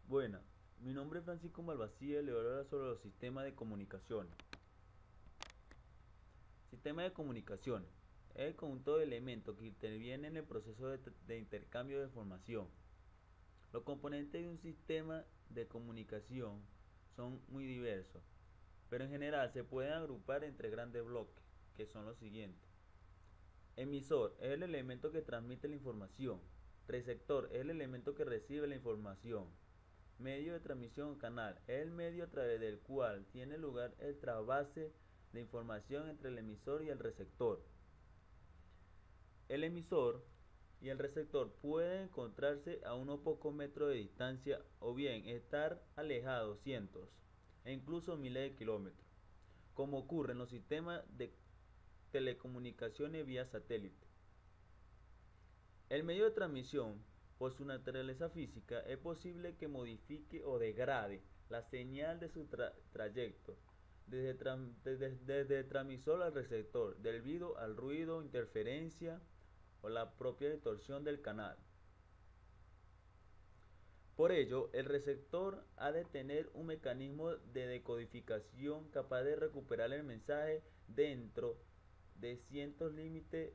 Buena, mi nombre es Francisco Malvacía y le voy a hablar sobre los sistemas de comunicación. Sistema de comunicación es el conjunto de elementos que intervienen en el proceso de intercambio de información. Los componentes de un sistema de comunicación son muy diversos, pero en general se pueden agrupar entre grandes bloques, que son los siguientes. Emisor es el elemento que transmite la información. Receptor es el elemento que recibe la información. Medio de transmisión o canal es el medio a través del cual tiene lugar el trasvase de información entre el emisor y el receptor. El emisor y el receptor pueden encontrarse a unos pocos metros de distancia o bien estar alejados cientos e incluso miles de kilómetros, como ocurre en los sistemas de telecomunicaciones vía satélite. El medio de transmisión, por su naturaleza física, es posible que modifique o degrade la señal de su trayecto, desde el transmisor al receptor, debido al ruido, interferencia o la propia distorsión del canal. Por ello, el receptor ha de tener un mecanismo de decodificación capaz de recuperar el mensaje dentro de ciertos límites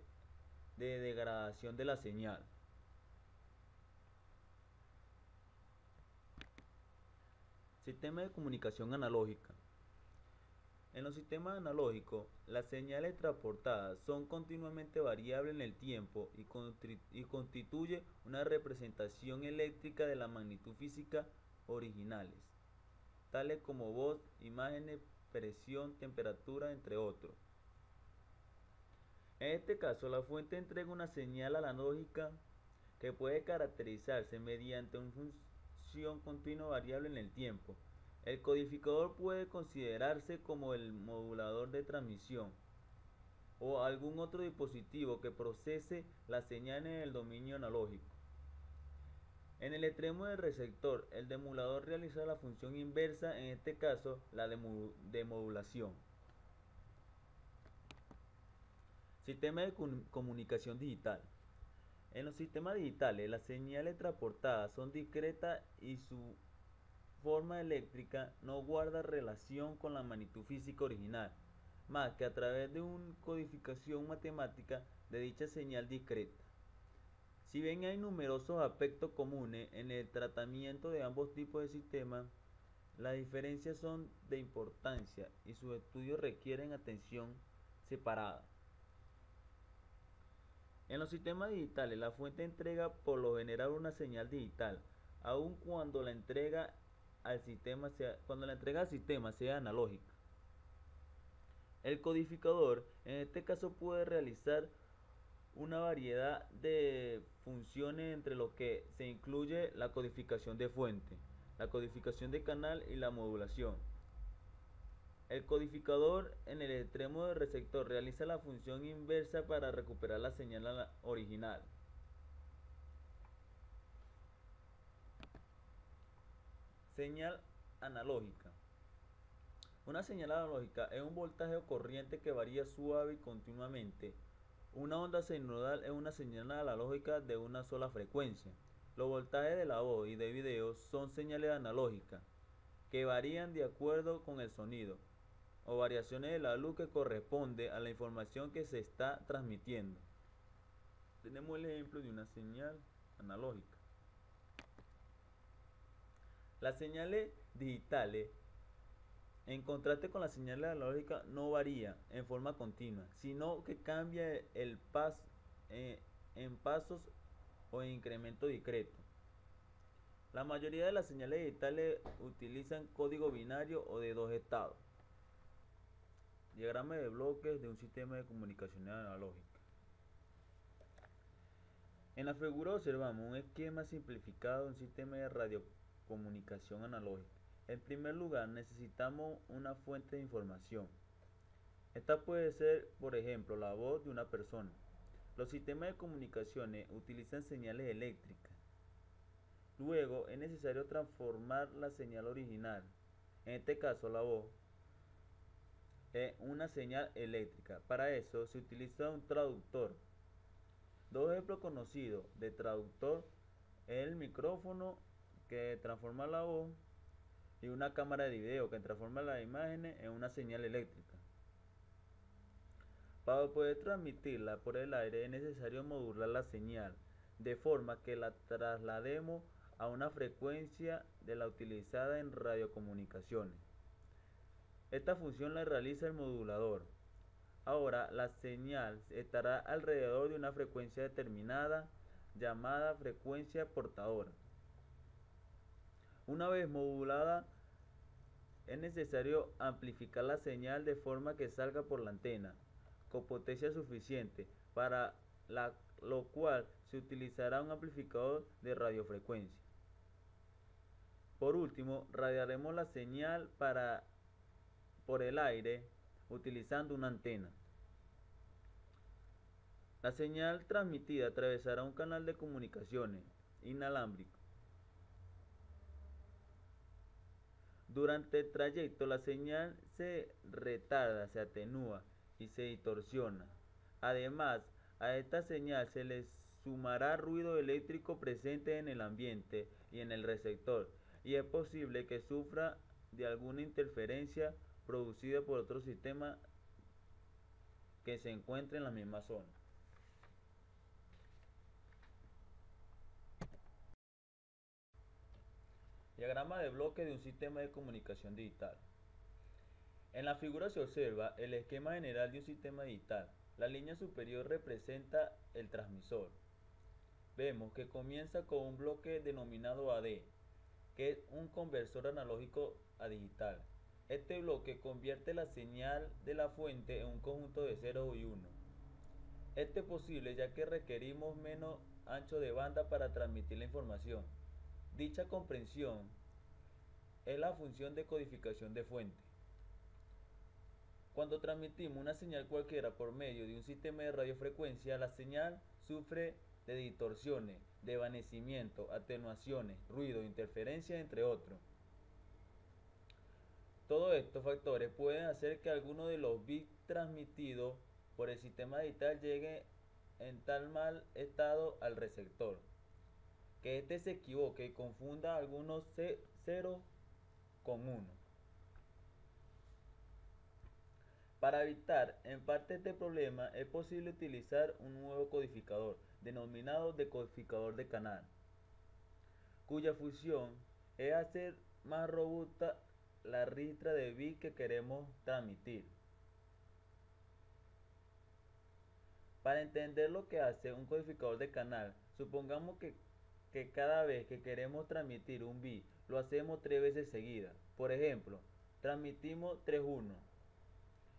de degradación de la señal. Sistema de comunicación analógica. En los sistemas analógicos, las señales transportadas son continuamente variables en el tiempo y constituye una representación eléctrica de la magnitud física originales, tales como voz, imágenes, presión, temperatura, entre otros. En este caso, la fuente entrega una señal analógica que puede caracterizarse mediante una función continua variable en el tiempo. El codificador puede considerarse como el modulador de transmisión o algún otro dispositivo que procese la señal en el dominio analógico. En el extremo del receptor, el demodulador realiza la función inversa, en este caso la demodulación. Sistema de comunicación digital. En los sistemas digitales, las señales transportadas son discretas y su forma eléctrica no guarda relación con la magnitud física original, más que a través de una codificación matemática de dicha señal discreta. Si bien hay numerosos aspectos comunes en el tratamiento de ambos tipos de sistemas, las diferencias son de importancia y sus estudios requieren atención separada. En los sistemas digitales, la fuente entrega por lo general una señal digital, aun cuando la entrega al sistema sea analógica. El codificador, en este caso, puede realizar una variedad de funciones entre lo que se incluye la codificación de fuente, la codificación de canal y la modulación. El codificador en el extremo del receptor realiza la función inversa para recuperar la señal original. Señal analógica. Una señal analógica es un voltaje o corriente que varía suave y continuamente. Una onda sinudal es una señal analógica de una sola frecuencia. Los voltajes de la voz y de video son señales analógicas que varían de acuerdo con el sonido o variaciones de la luz que corresponde a la información que se está transmitiendo. Tenemos el ejemplo de una señal analógica. Las señales digitales, en contraste con las señales analógicas, no varían en forma continua, sino que cambia en pasos o en incremento discreto. La mayoría de las señales digitales utilizan código binario o de dos estados. Diagrama de bloques de un sistema de comunicación analógica. En la figura observamos un esquema simplificado de un sistema de radiocomunicación analógica. En primer lugar, necesitamos una fuente de información. Esta puede ser, por ejemplo, la voz de una persona. Los sistemas de comunicaciones utilizan señales eléctricas. Luego, es necesario transformar la señal original, en este caso la voz, en una señal eléctrica. Para eso se utiliza un traductor. Dos ejemplos conocidos de traductor es el micrófono que transforma la voz y una cámara de video que transforma las imágenes en una señal eléctrica. Para poder transmitirla por el aire es necesario modular la señal de forma que la traslademos a una frecuencia de la utilizada en radiocomunicaciones. Esta función la realiza el modulador. Ahora la señal estará alrededor de una frecuencia determinada llamada frecuencia portadora. Una vez modulada, es necesario amplificar la señal de forma que salga por la antena con potencia suficiente, para lo cual se utilizará un amplificador de radiofrecuencia. Por último, radiaremos la señal por el aire utilizando una antena. La señal transmitida atravesará un canal de comunicaciones inalámbrico. Durante el trayecto la señal se retarda, se atenúa y se distorsiona. Además, a esta señal se le sumará ruido eléctrico presente en el ambiente y en el receptor, y es posible que sufra de alguna interferencia producida por otro sistema que se encuentre en la misma zona. Diagrama de bloque de un sistema de comunicación digital. En la figura se observa el esquema general de un sistema digital. La línea superior representa el transmisor. Vemos que comienza con un bloque denominado AD, que es un conversor analógico a digital. Este bloque convierte la señal de la fuente en un conjunto de 0 y 1. Esto es posible ya que requerimos menos ancho de banda para transmitir la información. Dicha comprensión es la función de codificación de fuente. Cuando transmitimos una señal cualquiera por medio de un sistema de radiofrecuencia, la señal sufre de distorsiones, desvanecimiento, atenuaciones, ruido, interferencia, entre otros. Todos estos factores pueden hacer que alguno de los bits transmitidos por el sistema digital llegue en tal mal estado al receptor, que éste se equivoque y confunda algunos ceros con 1. Para evitar en parte este problema es posible utilizar un nuevo codificador, denominado decodificador de canal, cuya función es hacer más robusta la ristra de bits que queremos transmitir. Para entender lo que hace un codificador de canal, supongamos que cada vez que queremos transmitir un bit lo hacemos 3 veces seguidas. Por ejemplo, transmitimos 3-1.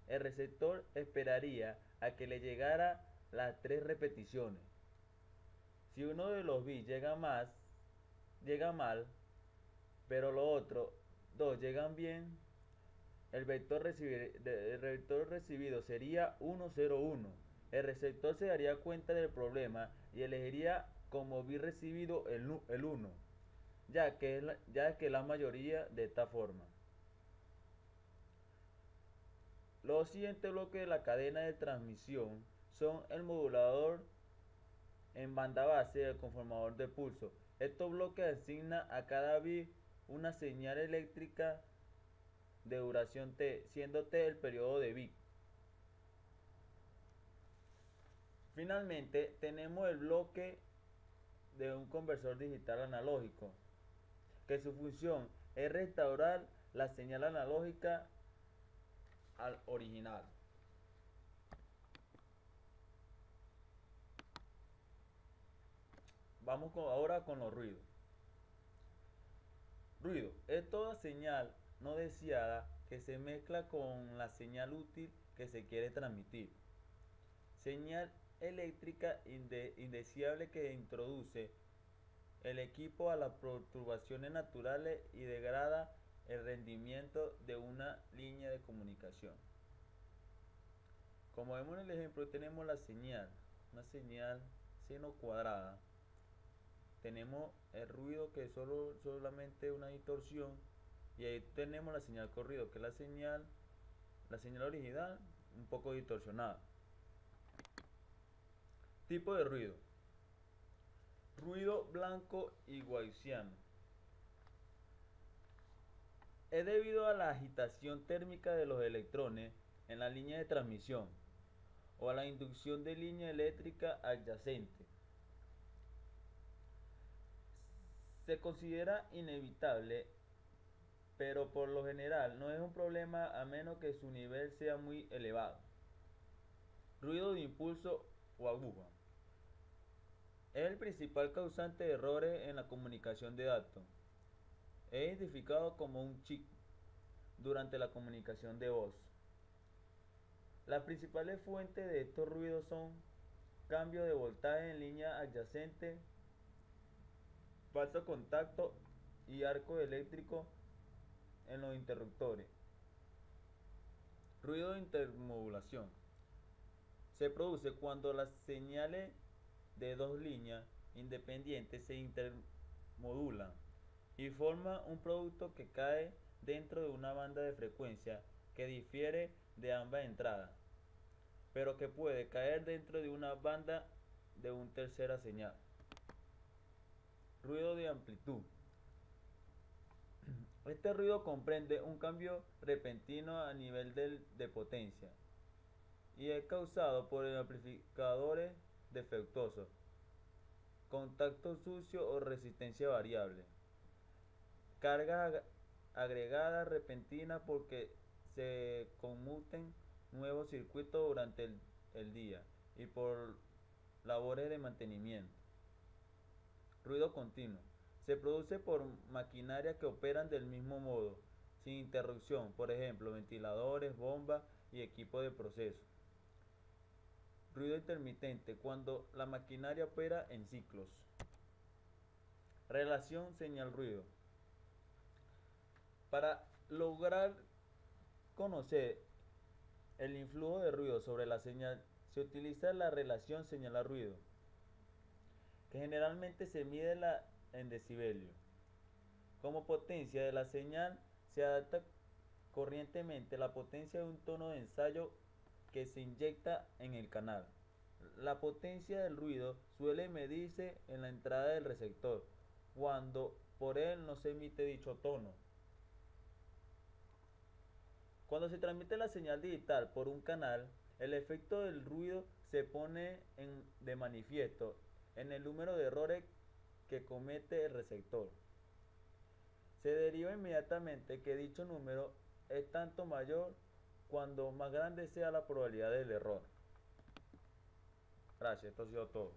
El receptor esperaría a que le llegara las 3 repeticiones. Si uno de los bits llega mal, pero los otros 2 llegan bien, el vector recibido sería 101. El receptor se daría cuenta del problema y elegiría como bit recibido el 1, ya que es la mayoría de esta forma. Los siguientes bloques de la cadena de transmisión son el modulador en banda base y el conformador de pulso. Estos bloques asignan a cada bit una señal eléctrica de duración t, siendo t el periodo de bit. Finalmente, tenemos el bloque de un conversor digital analógico, que su función es restaurar la señal analógica al original. Vamos ahora con los ruidos. Ruido es toda señal no deseada que se mezcla con la señal útil que se quiere transmitir. Señal eléctrica indeseable que introduce el equipo a las perturbaciones naturales y degrada el rendimiento de una línea de comunicación. Como vemos en el ejemplo, tenemos una señal seno cuadrada. Tenemos el ruido, que es solamente una distorsión, y ahí tenemos la señal corrido, que es la señal original un poco distorsionada. Tipo de ruido: ruido blanco y gaussiano. Es debido a la agitación térmica de los electrones en la línea de transmisión o a la inducción de línea eléctrica adyacente. Se considera inevitable, pero por lo general no es un problema a menos que su nivel sea muy elevado. Ruido de impulso o aguja. Es el principal causante de errores en la comunicación de datos. Es identificado como un chip durante la comunicación de voz. Las principales fuentes de estos ruidos son cambio de voltaje en línea adyacente, falso contacto y arco eléctrico en los interruptores. Ruido de intermodulación. Se produce cuando las señales de dos líneas independientes se intermodulan y forma un producto que cae dentro de una banda de frecuencia que difiere de ambas entradas, pero que puede caer dentro de una banda de una tercera señal. Ruido de amplitud. Este ruido comprende un cambio repentino a nivel de potencia y es causado por amplificadores defectuosos, contacto sucio o resistencia variable, carga agregada repentina porque se conmuten nuevos circuitos durante el día y por labores de mantenimiento. Ruido continuo. Se produce por maquinaria que operan del mismo modo, sin interrupción, por ejemplo, ventiladores, bombas y equipos de proceso. Ruido intermitente, cuando la maquinaria opera en ciclos. Relación señal-ruido. Para lograr conocer el influjo de ruido sobre la señal, se utiliza la relación señal-ruido, que generalmente se mide en decibelios. Como potencia de la señal se adapta corrientemente la potencia de un tono de ensayo que se inyecta en el canal. La potencia del ruido suele medirse en la entrada del receptor, cuando por él no se emite dicho tono. Cuando se transmite la señal digital por un canal, el efecto del ruido se pone de manifiesto en el número de errores que comete el receptor. Se deriva inmediatamente que dicho número es tanto mayor cuando más grande sea la probabilidad del error. Gracias, esto ha sido todo.